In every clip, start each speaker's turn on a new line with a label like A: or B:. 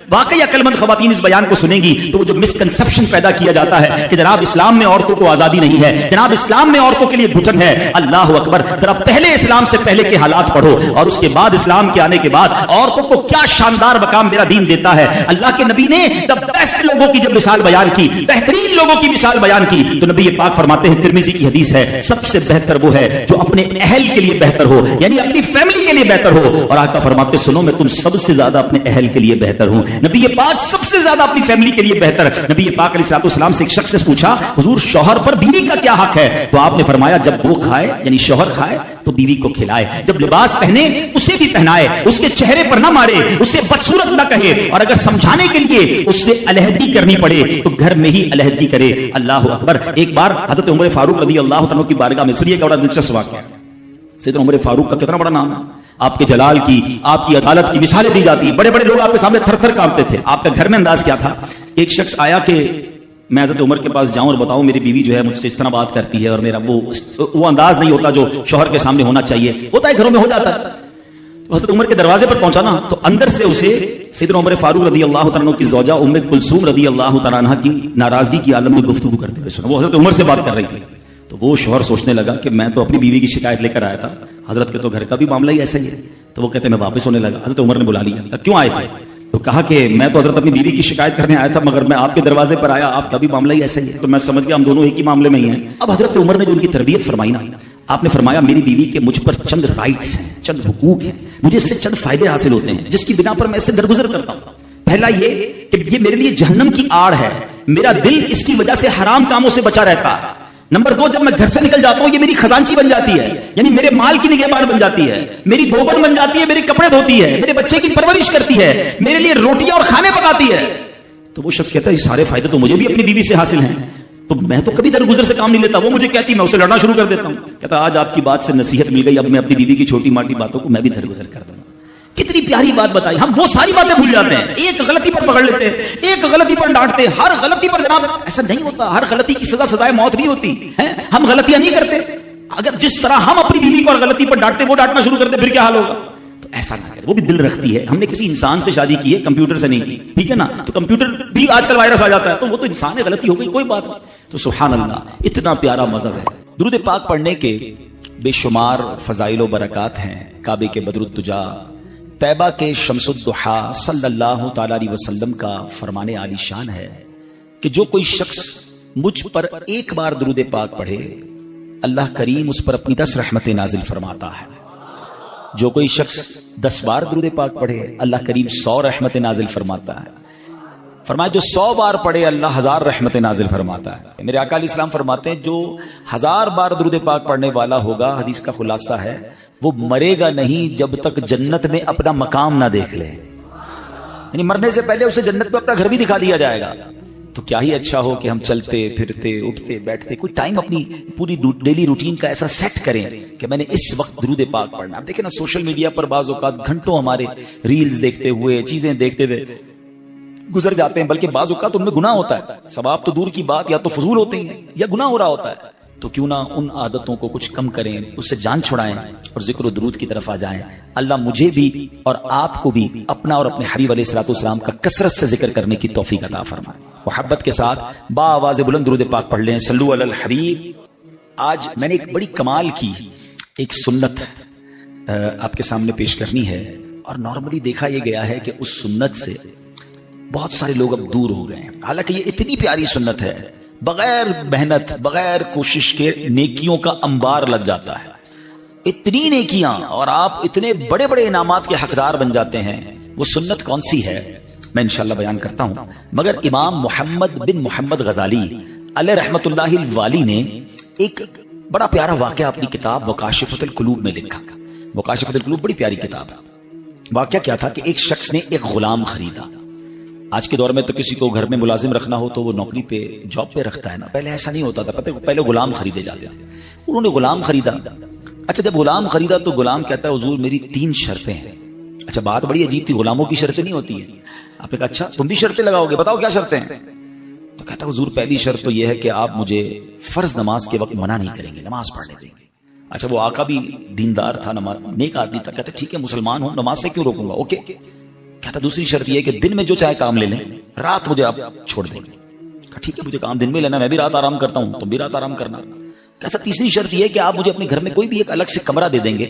A: واقعی عقلمند خواتین اس بیان کو سنیں گی تو وہ جو مسکنسپشن پیدا کیا جاتا ہے کہ جناب اسلام میں عورتوں کو آزادی نہیں ہے، جناب اسلام میں عورتوں کے لیے گھٹن ہے، اللہ اکبر، ذرا پہلے اسلام سے پہلے کے حالات پڑھو اور اس کے بعد اسلام کے آنے کے بعد عورتوں کو کیا شاندار مقام میرا دین دیتا ہے۔ اللہ کے نبی نے دا بیسٹ لوگوں کی جب مثال بیان کی، بہترین لوگوں کی مثال بیان کی، تو نبی پاک فرماتے ہیں، ترمذی کی حدیث ہے، سب سے بہتر وہ ہے جو اپنے اہل کے لیے بہتر ہو، یعنی اپنی فیملی کے لیے بہتر ہو۔ اور آقا فرماتے سنو میں تم سب سے زیادہ اپنے اہل کے لیے بہتر ہوں۔ نبی پاک سب سے زیادہ اپنی فیملی کے لیے بہتر۔ نبی پاک علیہ الصلوۃ والسلام سے ایک شخص نے پوچھا، حضور شوہر پر بیوی کا کیا حق ہے؟ تو آپ نے فرمایا جب وہ کھائے یعنی شوہر کھائے تو بیوی کو کھلائے، جب لباس پہنے اسے بھی پہنائے، اس کے چہرے پر نہ مارے، اسے بدصورت نہ کہے، اور اگر سمجھانے کے لیے اس سے علیحدگی کرنی پڑے تو گھر میں ہی علیحدگی کرے۔ اللہ اکبر۔ ایک بار حضرت عمر فاروق رضی اللہ عنہ کی بارگاہ میں، سنیے بڑا دلچسپ واقعہ۔ سیدنا عمر فاروق کا کتنا بڑا نام ہے، آپ کے جلال کی، آپ کی عدالت کی مثالیں دی جاتی ہیں، بڑے بڑے لوگ آپ کے سامنے تھر تھر کانپتے تھے۔ آپ کا گھر میں انداز کیا تھا؟ ایک شخص آیا کہ میں حضرت عمر کے پاس جاؤں اور بتاؤں میری بیوی جو ہے مجھ سے اس طرح بات کرتی ہے، اور میرا وہ انداز نہیں ہوتا جو شوہر کے سامنے ہونا چاہیے، ہوتا ہے گھروں میں ہو جاتا ہے۔ تو حضرت عمر کے دروازے پر پہنچا نا، تو اندر سے اسے سیدنا عمر فاروق رضی اللہ تعالیٰ عنہ کی زوجہ ام کلثوم رضی اللہ تعالیٰ عنہ کی ناراضگی کی عالم میں گفتگو کرتے ہوئے سنا۔ وہ حضرت عمر سے بات کر رہی تھی، تو وہ شوہر سوچنے لگا کہ میں تو اپنی بیوی کی شکایت لے کر آیا تھا، حضرت کے تو گھر کا بھی معاملہ ہی ایسا ہی ہے۔ تو وہ کہتے میں واپس ہونے لگا، حضرت عمر نے بلا لیا، کیوں آئے تھے؟ تو کہا کہ میں تو حضرت اپنی بیوی کی شکایت کرنے آیا تھا، مگر میں آپ کے دروازے پر آیا، آپ کا بھی معاملہ ہی ایسا ہی ہے، تو میں سمجھ گیا ہم دونوں ایک ہی معاملے میں ہی ہیں۔ اب حضرت عمر نے جو ان کی تربیت فرمائی نا، آپ نے فرمایا میری بیوی کے مجھ پر چند رائٹس ہیں، چند حقوق ہیں، مجھے اس سے چند فائدے حاصل ہوتے ہیں جس کی بنا پر میں اس سے درگزر کرتا ہوں۔ پہلا یہ کہ یہ میرے لیے جہنم کی آڑ ہے، میرا دل اس کی وجہ سے حرام کاموں سے بچا رہتا ہے۔ نمبر دو، جب میں گھر سے نکل جاتا ہوں یہ میری خزانچی بن جاتی ہے، یعنی میرے مال کی نگہبان بن جاتی ہے، میری دھوبن بن جاتی ہے، میرے کپڑے دھوتی ہے، میرے بچے کی پرورش کرتی ہے، میرے لیے روٹیاں اور کھانے پکاتی ہے۔ تو وہ شخص کہتا ہے یہ سارے فائدے تو مجھے بھی اپنی بیوی سے حاصل ہیں، تو میں تو کبھی درگزر سے کام نہیں لیتا، وہ مجھے کہتی میں اسے لڑنا شروع کر دیتا ہوں۔ کہتا آج آپ کی بات سے نصیحت مل گئی، اب میں اپنی بیوی کی چھوٹی موٹی باتوں کو میں بھی درگزر کر دوں گا۔ کتنی پیاری بات بتائی، ہم وہ ساری باتیں بھول جاتے ہیں، ایک غلطی پر پکڑ لیتے ہیں، ایک غلطی پر ڈانٹتے ہیں، ہر غلطی پر جناب ایسا نہیں ہوتا، ہر غلطی کی سزا سزائے موت نہیں ہوتی ہے، ہم غلطیاں نہیں کرتے۔ اگر جس طرح ہم اپنی بیوی کو غلطی پر ڈانٹتے وہ ڈانٹنا شروع کرتے پھر کیا حال ہوگا؟ تو ایسا نہ کرے، وہ بھی دل رکھتی ہے، ہم نے کسی انسان سے شادی کی ہے، کمپیوٹر سے نہیں کی، ٹھیک ہے نا؟ تو کمپیوٹر بھی آج کل وائرس آ جاتا ہے، تو وہ تو انسان ہے، غلطی ہو گئی کوئی بات نہیں۔ تو سبحان اللہ، اتنا پیارا مذہب ہے۔ درود پاک پڑھنے کے بے شمار فضائل و برکات ہیں۔ کعبے کے بدر الدجا، طیبہ کے شمس الضحیٰ صلی اللہ تعالی علیہ وسلم کا فرمان عالی شان ہے کہ جو کوئی شخص مجھ پر ایک بار درود پاک پڑھے اللہ کریم اس پر اپنی 10 رحمتیں نازل فرماتا ہے، جو کوئی شخص 10 بار درود پاک پڑھے اللہ کریم 100 رحمتیں نازل فرماتا ہے۔ فرمایا جو 100 بار پڑھے اللہ 1000 رحمتیں نازل فرماتا ہے۔ میرے آقا علیہ السلام فرماتے ہیں جو 1000 بار درود پاک پڑھنے والا ہوگا، حدیث کا خلاصہ ہے، وہ مرے گا نہیں جب تک جنت میں اپنا مقام نہ دیکھ لے، یعنی مرنے سے پہلے اسے جنت میں اپنا گھر بھی دکھا دیا جائے گا۔ تو کیا ہی اچھا ہو کہ ہم چلتے پھرتے اٹھتے بیٹھتے کوئی ٹائم اپنی پوری ڈیلی روٹین کا ایسا سیٹ کریں کہ میں نے اس وقت درود پاک پڑھنا۔ آپ دیکھیں نا سوشل میڈیا پر بعض اوقات گھنٹوں ہمارے ریلز دیکھتے ہوئے چیزیں دیکھتے ہوئے گزر جاتے ہیں، بلکہ بعض اوقات ان میں گناہ ہوتا ہے، ثواب تو دور کی بات، یا تو فضول ہوتے ہیں یا گناہ ہو رہا ہوتا ہے۔ تو کیوں نہ ان عادتوں کو کچھ کم کریں، اس سے جان چھڑائیں اور ذکر و درود کی طرف آ جائیں۔ اللہ مجھے بھی اور آپ کو بھی اپنا اور اپنے حبیب علیہ الصلوۃ والسلام کا کثرت سے ذکر کرنے کی توفیق عطا فرمائے۔ محبت کے ساتھ با آواز بلند درود پاک پڑھ لیں، صلو علی الحبیب۔ آج میں نے ایک بڑی کمال کی ایک سنت آپ کے سامنے پیش کرنی ہے، اور نارملی دیکھا یہ گیا ہے کہ اس سنت سے بہت سارے لوگ اب دور ہو گئے ہیں، حالانکہ یہ اتنی پیاری سنت ہے، بغیر محنت بغیر کوشش کے نیکیوں کا انبار لگ جاتا ہے، اتنی نیکیاں، اور آپ اتنے بڑے بڑے انعامات کے حقدار بن جاتے ہیں۔ وہ سنت کون سی ہے میں انشاءاللہ بیان کرتا ہوں، مگر امام محمد بن محمد غزالی علیہ رحمت اللہ الوالی نے ایک بڑا پیارا واقعہ اپنی کتاب مکاشفۃ القلوب میں لکھا۔ مکاشفۃ القلوب بڑی پیاری کتاب ہے۔ واقعہ کیا تھا کہ ایک شخص نے ایک غلام خریدا۔ آج کے دور میں تو کسی کو گھر میں ملازم رکھنا ہو تو وہ نوکری پہ جاب پہ رکھتا ہے نا، پہلے ایسا نہیں ہوتا تھا، پتہ ہے پہلے غلام خریدے جاتے تھے۔ انہوں نے غلام خریدا۔ اچھا جب غلام خریدا تو غلام کہتا ہے حضور میری 3 شرطیں ہیں۔ اچھا بات بڑی عجیب تھی، غلاموں کی شرطیں نہیں ہوتی ہیں۔ آپ نے کہا اچھا تم بھی شرطیں لگاؤ گے، بتاؤ کیا شرطیں ہیں؟ تو کہتا حضور پہلی شرط تو یہ ہے کہ آپ مجھے فرض نماز کے وقت منع نہیں کریں گے، نماز پڑھنے دیں گے۔ اچھا وہ آقا بھی دیندار تھا، نماز نیک آدمی تھا، کہتا ٹھیک ہے مسلمان ہوں، نماز سے کیوں روکوں گا، اوکے۔ کہتا دوسری شرط یہ کہ دن میں جو چاہے کام لے لیں، رات مجھے آپ چھوڑ دیں گے۔ ٹھیک ہے، مجھے کام دن میں لینا، میں بھی رات آرام کرتا ہوں، تم بھی رات آرام کرنا۔ کہتا تیسری شرط یہ کہ آپ مجھے اپنے گھر میں کوئی بھی ایک الگ سے کمرہ دے دیں گے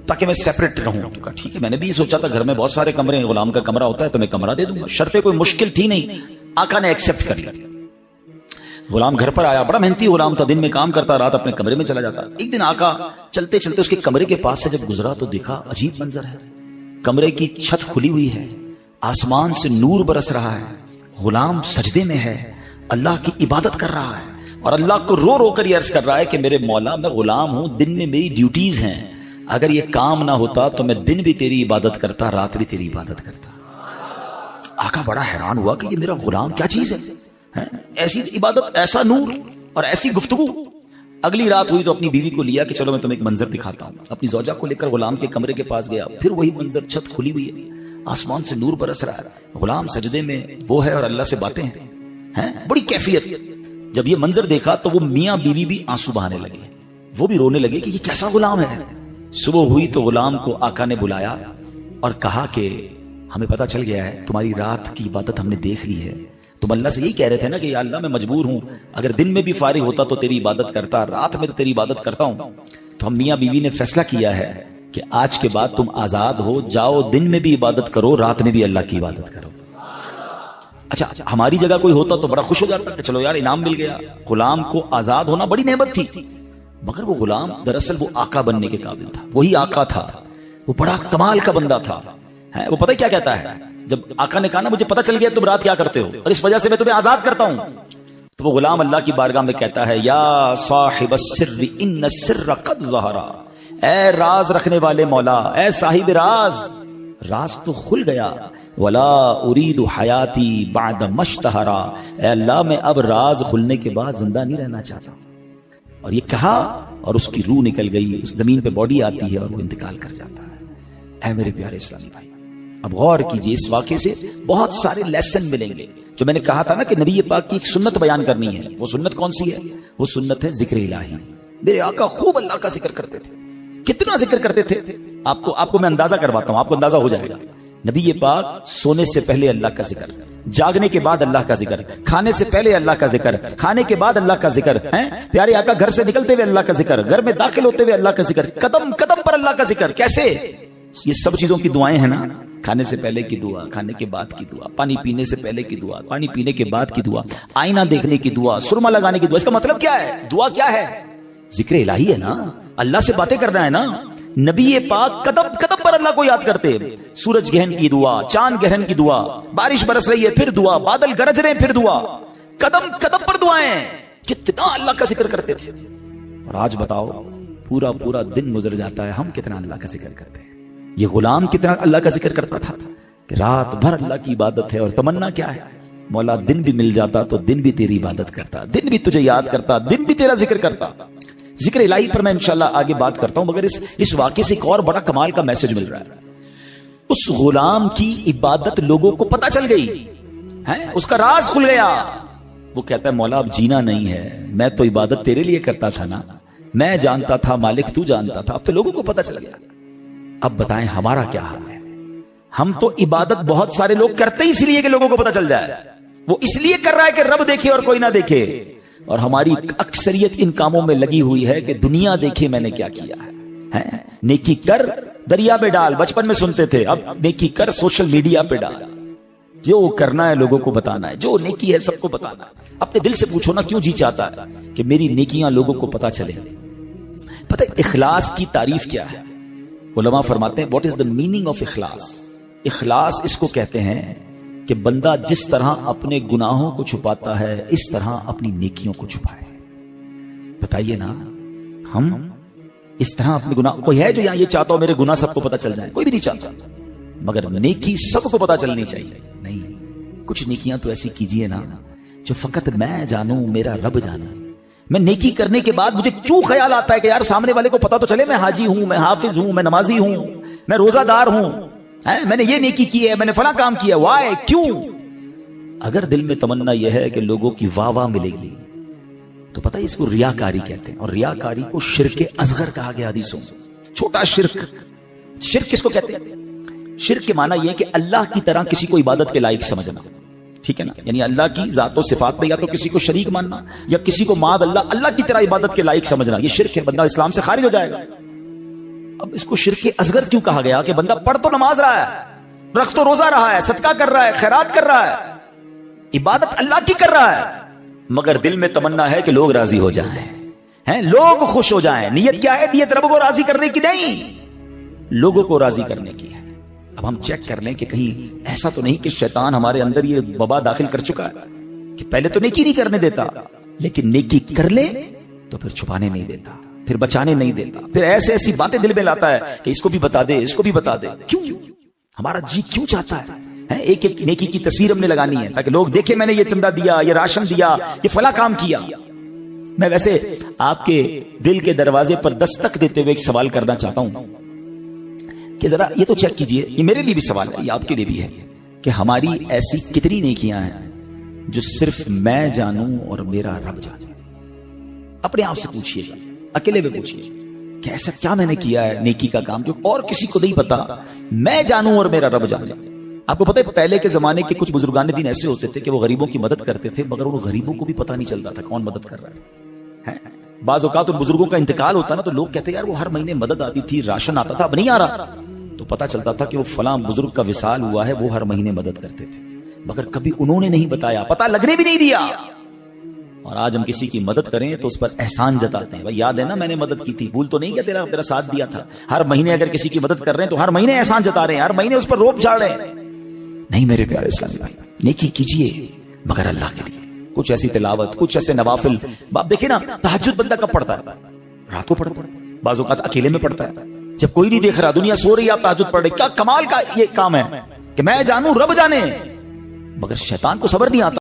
A: تاکہ میں سیپریٹ رہوں۔ کہا ٹھیک ہے، میں نے بھی یہ سوچا تھا گھر میں بہت سارے کمرے ہیں، غلام کا کمرہ ہوتا ہے تو میں کمرہ دے دوں گا، شرطیں کوئی مشکل تھی نہیں، آقا نے ایکسپٹ کر لیا۔ غلام گھر پر آیا، بڑا محنتی غلام تھا، دن میں کام کرتا، رات اپنے کمرے میں چلا جاتا۔ ایک دن آقا چلتے چلتے اس کے کمرے کے پاس سے جب گزرا تو دیکھا عجیب منظر ہے، کمرے کی چھت کھلی ہوئی ہے، آسمان سے نور برس رہا ہے، غلام سجدے میں ہے، اللہ کی عبادت کر رہا ہے اور اللہ کو رو رو کر یہ عرض کر رہا ہے کہ میرے مولا میں غلام ہوں، دن میں میری ڈیوٹیز ہیں، اگر یہ کام نہ ہوتا تو میں دن بھی تیری عبادت کرتا، رات بھی تیری عبادت کرتا۔ آقا بڑا حیران ہوا کہ یہ میرا غلام کیا چیز ہے، ایسی عبادت، ایسا نور اور ایسی گفتگو۔ اگلی رات ہوئی تو اپنی بیوی کو لیا کہ چلو میں تمہیں ایک منظر دکھاتا ہوں، اپنی زوجہ کو لے کر غلام کے کمرے کے پاس گیا، پھر وہی منظر، چھت کھلی ہوئی ہے، آسمان سے نور برس رہا ہے، غلام سجدے میں وہ ہے اور اللہ سے باتیں ہیں، بڑی کیفیت۔ جب یہ منظر دیکھا تو وہ میاں بیوی بھی آنسو بہانے لگے، وہ بھی رونے لگے کہ یہ کیسا غلام ہے۔ صبح ہوئی تو غلام کو آقا نے بلایا اور کہا کہ ہمیں پتا چل گیا ہے تمہاری رات کی عبادت ہم نے دیکھ لی ہے، تم اللہ سے یہی کہہ رہے تھے نا کہ یا اللہ میں مجبور ہوں، اگر دن میں بھی فارغ ہوتا تو تیری عبادت کرتا، رات میں تو تیری عبادت کرتا ہوں۔ تو ہم میاں بیوی نے فیصلہ کیا ہے کہ آج کے بعد تم آزاد ہو، جاؤ دن میں بھی عبادت کرو، رات میں بھی اللہ کی عبادت کرو۔ اچھا ہماری جگہ کوئی ہوتا تو بڑا خوش ہو جاتا کہ چلو یار انعام مل گیا، غلام کو آزاد ہونا بڑی نعمت تھی، مگر وہ غلام دراصل وہ آقا بننے کے قابل تھا، وہی آقا تھا، وہ بڑا کمال کا بندہ تھا۔ وہ پتہ کیا کہتا ہے، جب آقا نے کہا نا مجھے پتہ چل گیا تم رات کیا کرتے ہو اور اس وجہ سے میں تمہیں آزاد کرتا ہوں، تو وہ غلام اللہ کی بارگاہ میں کہتا ہے یا صاحب السر ان السر قد ظہر، اے راز رکھنے والے مولا، اے صاحب راز، راز تو کھل گیا، ولا اريد حیاتی بعد مشتہرا، اے اللہ میں اب راز کھلنے کے بعد زندہ نہیں رہنا چاہتا۔ اور یہ کہا اور اس کی روح نکل گئی، اس زمین پہ باڈی آتی ہے اور وہ انتقال کر جاتا ہے۔ اے میرے پیارے اسلامی بھائی، اب غور کیجئے، اس واقعے سے بہت سارے لیسن ملیں گے۔ جو میں نے کہا تھا نا کہ نبی پاک کی ایک سنت بیان کرنی ہے، وہ سنت کون سی ہے؟ وہ سنت ہے ذکر الہی۔ میرے آقا خوب اللہ کا ذکر کرتے تھے، کتنا ذکر کرتے تھے، آپ کو میں اندازہ کرواتا ہوں، آپ کو اندازہ ہو جائے گا۔ نبی پاک سونے سے پہلے اللہ کا ذکر، جاگنے کے بعد اللہ کا ذکر، کھانے سے پہلے اللہ کا ذکر، کھانے کے بعد اللہ کا ذکر، پیارے آقا گھر سے نکلتے ہوئے اللہ کا ذکر، گھر میں داخل ہوتے ہوئے اللہ کا ذکر، قدم قدم پر اللہ کا ذکر۔ کیسے؟ یہ سب چیزوں کی دعائیں ہیں نا، کھانے سے پہلے کی دعا، کھانے کے بعد کی دعا، پانی پینے سے پہلے کی دعا، پانی پینے کے بعد کی دعا، آئینہ دیکھنے کی دعا، سرما لگانے کی دعا۔ اس کا مطلب کیا ہے؟ دعا کیا ہے؟ ذکر الہی ہے نا، اللہ سے باتیں کرنا ہے نا۔ نبی پاک قدم قدم پر اللہ کو یاد کرتے، سورج گرہن کی دعا، چاند گرہن کی دعا، بارش برس رہی ہے پھر دعا، بادل گرج رہے ہیں پھر دعا، قدم قدم پر دعائیں، کتنا اللہ کا ذکر کرتے تھے۔ اور آج بتاؤ پورا پورا دن گزر جاتا ہے، ہم کتنا اللہ کا ذکر کرتے ہیں؟ یہ غلام کتنا اللہ کا ذکر کرتا تھا کہ رات بھر اللہ کی عبادت ہے، اور تمنا کیا ہے؟ مولا دن بھی مل جاتا تو دن بھی تیری عبادت کرتا، دن بھی تجھے یاد کرتا، دن بھی تیرا ذکر کرتا۔ ذکر الہی پر میں انشاءاللہ آگے بات کرتا ہوں، مگر اس واقعے سے ایک اور بڑا کمال کا میسج مل رہا ہے۔ اس غلام کی عبادت لوگوں کو پتہ چل گئی ہے، اس کا راز کھل گیا۔ وہ کہتا ہے مولا اب جینا نہیں ہے، میں تو عبادت تیرے لیے کرتا تھا نا، میں جانتا تھا مالک تو جانتا تھا، اب تو لوگوں کو پتہ چل گیا۔ اب بتائیں ہمارا کیا حال ہے؟ ہم تو عبادت بہت سارے لوگ کرتے ہی اس لیے کہ لوگوں کو پتہ چل جائے، وہ اس لیے کر رہا ہے کہ رب دیکھے اور کوئی نہ دیکھے، اور ہماری اکثریت ان کاموں میں لگی ہوئی ہے کہ دنیا دیکھے میں نے کیا کیا ہے۔ نیکی کر دریا میں ڈال، بچپن میں سنتے تھے، اب نیکی کر سوشل میڈیا پہ ڈال، جو کرنا ہے لوگوں کو بتانا ہے، جو نیکی ہے سب کو بتانا ہے۔ اپنے دل سے پوچھو نا کیوں جی چاہتا ہے کہ میری نیکیاں لوگوں کو پتہ چلے۔ پتہ ہے اخلاص کی تعریف کیا ہے؟ علماء فرماتے ہیں what is the meaning of اخلاص؟ اخلاص اس کو کہتے ہیں کہ بندہ جس طرح اپنے گناہوں کو چھپاتا ہے اس طرح اپنی نیکیوں کو چھپائے۔ بتائیے نا، ہم اس طرح اپنے گناہ، کوئی ہے جو یہاں یہ چاہتا ہو میرے گناہ سب کو پتہ چل جائے؟ کوئی بھی نہیں چاہتا، مگر نیکی سب کو پتہ چلنی چاہیے۔ نہیں، کچھ نیکیاں تو ایسی کیجئے نا جو فقط میں جانوں، میرا رب جانے۔ میں نیکی کرنے کے بعد مجھے کیوں خیال آتا ہے کہ یار سامنے والے کو پتہ تو چلے میں حاجی ہوں، میں حافظ ہوں، میں نمازی ہوں، میں روزہ دار ہوں، میں نے یہ نیکی کی ہے، میں نے فلاں کام کیا، وائے کیوں؟ اگر دل میں تمنا یہ ہے کہ لوگوں کی واہ واہ ملے گی تو پتہ ہے اس کو ریاکاری کہتے ہیں، اور ریاکاری کو شرک اصغر کہا گیا حدیثوں میں، چھوٹا شرک۔ شرک کس کو کہتے ہیں؟ شرک کے معنی یہ ہے کہ اللہ کی طرح کسی کو عبادت کے لائق سمجھنا، ٹھیک ہے نا، یعنی اللہ کی ذات و صفات میں یا تو کسی کو شریک ماننا یا کسی کو معاذ اللہ کی طرح عبادت کے لائق سمجھنا، یہ شرک ہے، بندہ اسلام سے خارج ہو جائے گا۔ اب اس کو شرک اصغر کیوں کہا گیا کہ بندہ پڑھ تو نماز رہا ہے، رکھ تو روزہ رہا ہے، صدقہ کر رہا ہے، خیرات کر رہا ہے، عبادت اللہ کی کر رہا ہے، مگر دل میں تمنا ہے کہ لوگ راضی ہو جائیں، ہیں لوگ خوش ہو جائیں۔ نیت کیا ہے؟ نیت رب کو راضی کرنے کی نہیں، لوگوں کو راضی کرنے کی ہے۔ اب ہم چیک کر لیں کہ کہیں ایسا تو نہیں کہ شیطان ہمارے اندر یہ وبا داخل کر چکا ہے کہ پہلے تو نیکی نہیں کرنے دیتا، لیکن نیکی کر لے تو پھر چھپانے نہیں دیتا، پھر بچانے نہیں دیتا، پھر ایسے ایسی باتیں دل میں لاتا ہے کہ اس کو بھی بتا دے، اس کو بھی بتا دے۔ کیوں؟ ہمارا جی کیوں چاہتا ہے ایک ایک نیکی کی تصویر ہم نے لگانی ہے تاکہ لوگ دیکھیں میں نے یہ چندہ دیا، یہ راشن دیا، یہ فلاں کام کیا۔ میں ویسے آپ کے دل کے دروازے پر دستک دیتے ہوئے ایک سوال کرنا چاہتا ہوں کہ ذرا یہ تو چیک کیجئے، یہ میرے لیے بھی سوال ہے، یہ آپ کے لیے بھی ہے، کہ ہماری ایسی کتنی نیکیاں ہیں جو صرف میں جانوں اور میرا رب جانے؟ اپنے آپ سے پوچھئے گا، اکیلے میں پوچھئے کہ ایسا کیا میں نے کیا ہے نیکی کا کام جو اور کسی کو نہیں پتا، میں جانوں اور میرا رب جانے۔ آپ کو پتہ ہے پہلے کے زمانے کے کچھ بزرگان دین ایسے ہوتے تھے کہ وہ غریبوں کی مدد کرتے تھے، مگر ان غریبوں کو بھی پتہ نہیں چلتا تھا کون مدد کر رہا ہے۔ بعض اوقات ان بزرگوں کا انتقال ہوتا نا تو لوگ کہتے یار وہ ہر مہینے مدد آتی تھی، راشن آتا تھا، اب نہیں آ رہا، تو پتہ چلتا تھا کہ وہ فلاں بزرگ کا وصال ہوا ہے، وہ ہر مہینے مدد کرتے تھے، مگر کبھی انہوں نے نہیں بتایا، پتہ لگنے بھی نہیں دیا۔ اور آج ہم کسی کی مدد کریں تو اس پر احسان جتاتے ہیں، بھائی یاد ہے نا میں نے مدد کی تھی، بھول تو نہیں کیا تیرا ساتھ دیا تھا۔ ہر مہینے اگر کسی کی مدد کر رہے ہیں تو ہر مہینے احسان جتا رہے ہیں، ہر مہینے اس پر روپ جھاڑ رہے ہیں۔ نہیں میرے پیارے اسلامی بھائی، نیکی کیجئے مگر اللہ کے لیے، کچھ ایسی تلاوت، کچھ ایسے نوافل۔ آپ دیکھیں نا تہجد بندہ کب پڑھتا ہے؟ رات کو پڑھتا ہے، بعض اوقات اکیلے میں پڑھتا ہے، جب کوئی نہیں دیکھ رہا، دنیا سو رہی ہے، آپ تہجد پڑھ رہے۔ کیا کمال کا یہ کام ہے کہ میں جانوں رب جانے، مگر شیطان کو صبر نہیں آتا۔